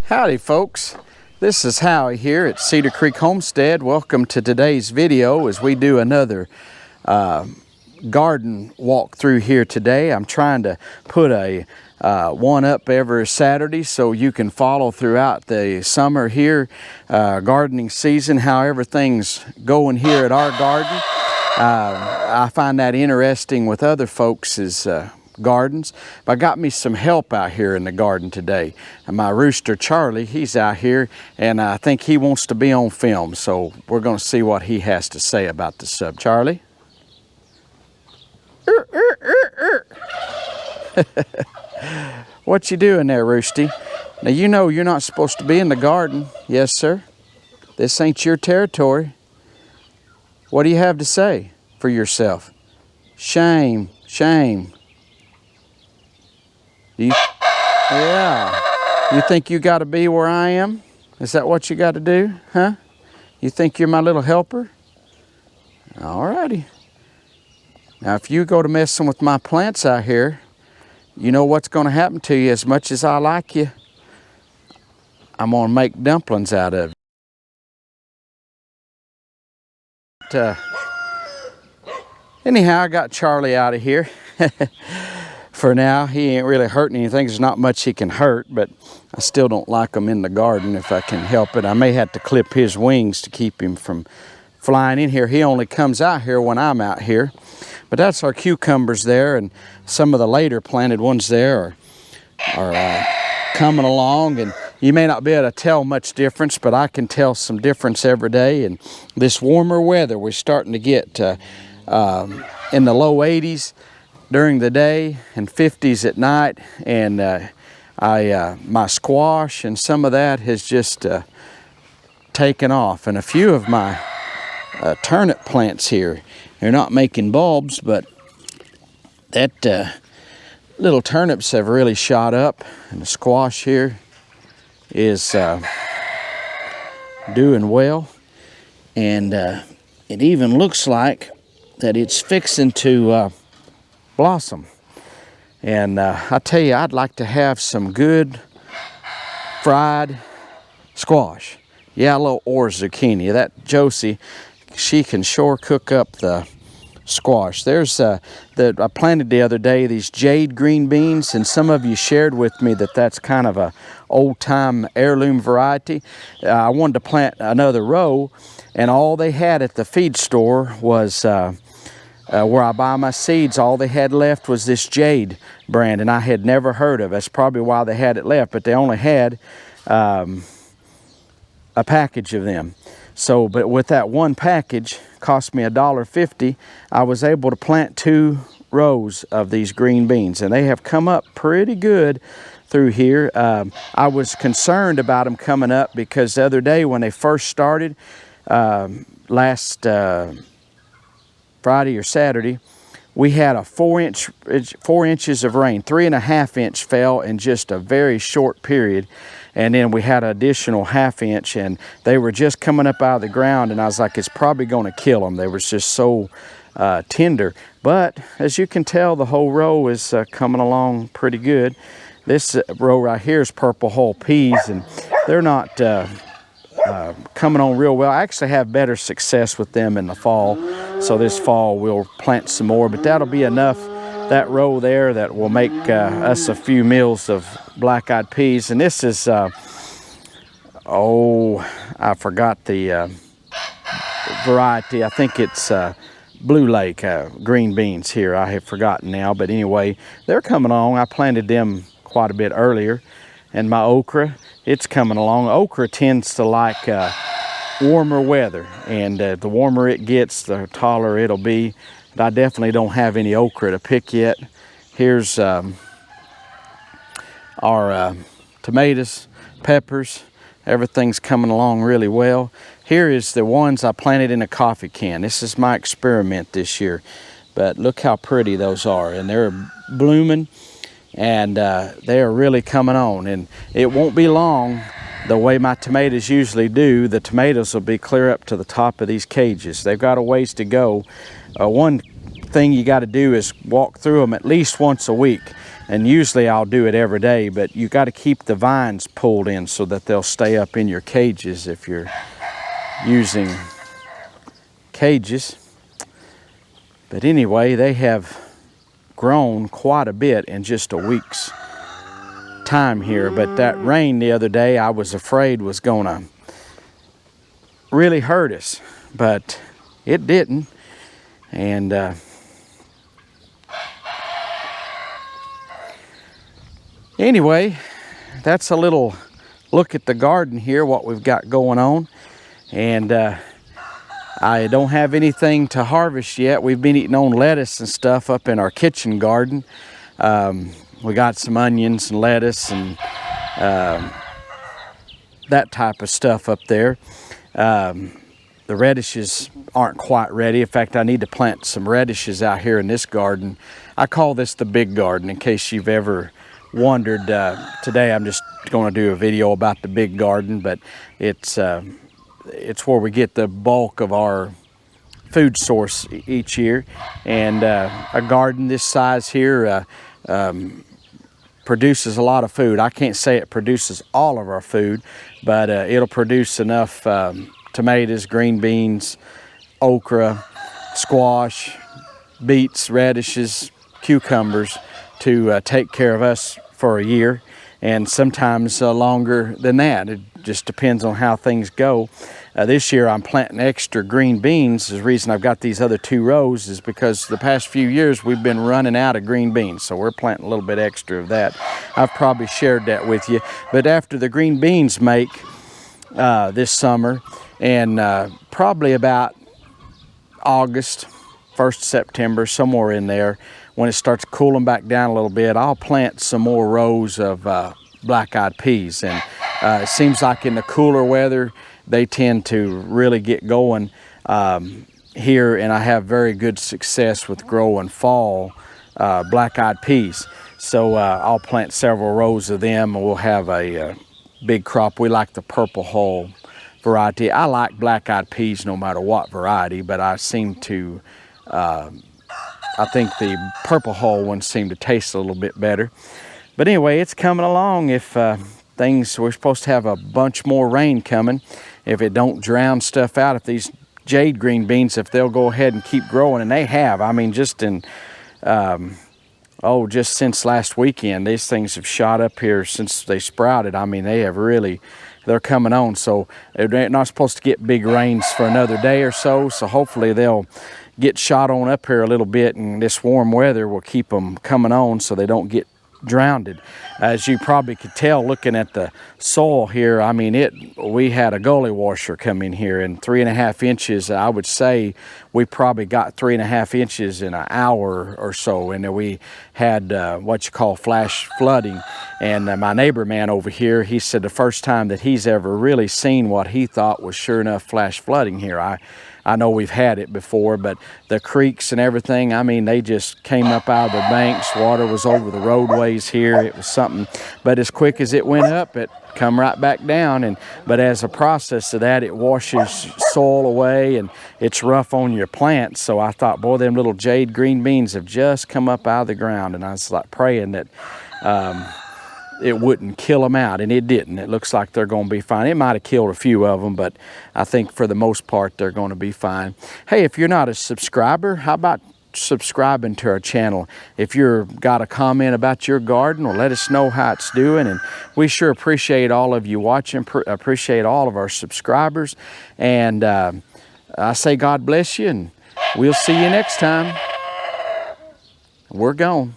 Howdy folks, this is Howie here at Cedar Creek Homestead. Welcome to today's video as we do another garden walk through here today. I'm trying to put a one up every Saturday so you can follow throughout the summer here, gardening season, how everything's going here at our garden. I find that interesting with other folks' gardens. But I got me some help out here in the garden today. And my rooster Charlie, he's out here and I think he wants to be on film. So we're going to see what he has to say about the subject. Charlie? What you doing there, Roosty? Now you know you're not supposed to be in the garden. Yes, sir. This ain't your territory. What do you have to say for yourself? Shame, shame. Yeah. You think you got to be where I am? Is that what you got to do? Huh? You think you're my little helper? Alrighty. Now, if you go to messing with my plants out here, you know what's going to happen to you. As much as I like you, I'm going to make dumplings out of it. Anyhow, I got Charlie out of here. For now, he ain't really hurting anything. There's not much he can hurt, but I still don't like him in the garden if I can help it. I may have to clip his wings to keep him from flying in here. He only comes out here when I'm out here. But that's our cucumbers there, and some of the later planted ones there are coming along. And you may not be able to tell much difference, but I can tell some difference every day. And this warmer weather, we're starting to get in the low 80s. During the day and 50s at night, and my squash and some of that has just taken off. And a few of my turnip plants here, they're not making bulbs, but that little turnips have really shot up, and the squash here is doing well, and it even looks like that it's fixing to blossom. And I tell you, I'd like to have some good fried squash, yellow or zucchini. That Josie, she can sure cook up the squash. There's I planted the other day these jade green beans, and some of you shared with me that that's kind of a old-time heirloom variety. I wanted to plant another row, and all they had at the feed store was where I buy my seeds, all they had left was this jade brand, and I had never heard of it. That's probably why they had it left, but they only had a package of them. So, but with that one package, cost me $1.50, I was able to plant 2 rows of these green beans, and they have come up pretty good through here. I was concerned about them coming up because the other day when they first started, last Friday or Saturday, we had a 4 inches of rain. 3.5 inch fell in just a very short period, and then we had an additional 1/2 inch, and they were just coming up out of the ground, and I was like, it's probably going to kill them. They were just so tender. But as you can tell, the whole row is coming along pretty good. This row right here is purple hull peas, and they're not coming on real well. I actually have better success with them in the fall. So this fall we'll plant some more, but that'll be enough, that row there, that will make us a few meals of black-eyed peas. And this is, oh, I forgot the variety. I think it's Blue Lake green beans here. I have forgotten now, but anyway, they're coming along. I planted them quite a bit earlier. And my okra, it's coming along. Okra tends to like warmer weather, and the warmer it gets, the taller it'll be. But I definitely don't have any okra to pick yet. Here's our tomatoes, peppers. Everything's coming along really well. Here is the ones I planted in a coffee can. This is my experiment this year, but look how pretty those are, and they're blooming, and they are really coming on. And it won't be long, the way my tomatoes usually do, the tomatoes will be clear up to the top of these cages. They've got a ways to go. One thing you got to do is walk through them at least once a week. And usually I'll do it every day, but you got to keep the vines pulled in so that they'll stay up in your cages if you're using cages. But anyway, they have grown quite a bit in just a week's time here. But that rain the other day, I was afraid was gonna really hurt us, but it didn't. And anyway, that's a little look at the garden here, what we've got going on. And I don't have anything to harvest yet. We've been eating on lettuce and stuff up in our kitchen garden. We got some onions and lettuce and that type of stuff up there. The radishes aren't quite ready. In fact, I need to plant some radishes out here in this garden. I call this the big garden, in case you've ever wondered. Today I'm just going to do a video about the big garden, but it's where we get the bulk of our food source each year. And a garden this size here produces a lot of food. I can't say it produces all of our food, but it'll produce enough tomatoes, green beans, okra, squash, beets, radishes, cucumbers to take care of us for a year, and sometimes longer than that. It just depends on how things go. This year I'm planting extra green beans. The reason I've got these other 2 rows is because the past few years we've been running out of green beans, so we're planting a little bit extra of that. I've probably shared that with you. But after the green beans make this summer, and probably about August, 1st September, somewhere in there, when it starts cooling back down a little bit, I'll plant some more rows of black-eyed peas. And it seems like in the cooler weather, they tend to really get going here, and I have very good success with growing fall black-eyed peas. So I'll plant several rows of them, and we'll have a big crop. We like the purple hull variety. I like black-eyed peas no matter what variety, but I seem to I think the purple hull ones seem to taste a little bit better. But anyway, it's coming along. If we're supposed to have a bunch more rain coming. If it don't drown stuff out, if these jade green beans, if they'll go ahead and keep growing, and they have. I mean, just in, just since last weekend, these things have shot up here since they sprouted. I mean, they have really, they're coming on. So they're not supposed to get big rains for another day or so. So hopefully they'll get shot on up here a little bit, and this warm weather will keep them coming on so they don't get drowned. As you probably could tell looking at the soil here, I mean, we had a gully washer come in here, and 3.5 inches. I would say we probably got 3.5 inches in an hour or so, and we had what you call flash flooding. And my neighbor man over here, he said the first time that he's ever really seen what he thought was sure enough flash flooding here. I know we've had it before, but the creeks and everything, I mean, they just came up out of the banks. Water was over the roadways here. It was something. But as quick as it went up, it come right back down. But as a process of that, it washes soil away, and it's rough on your plants. So I thought, boy, them little jade green beans have just come up out of the ground. And I was like praying that it wouldn't kill them out, and it didn't. It looks like they're going to be fine. It might have killed a few of them, but I think for the most part they're going to be fine. Hey, if you're not a subscriber, how about subscribing to our channel? If you've got a comment about your garden, or let us know how it's doing. And we sure appreciate all of you watching, appreciate all of our subscribers. And I say God bless you, and we'll see you next time. We're gone.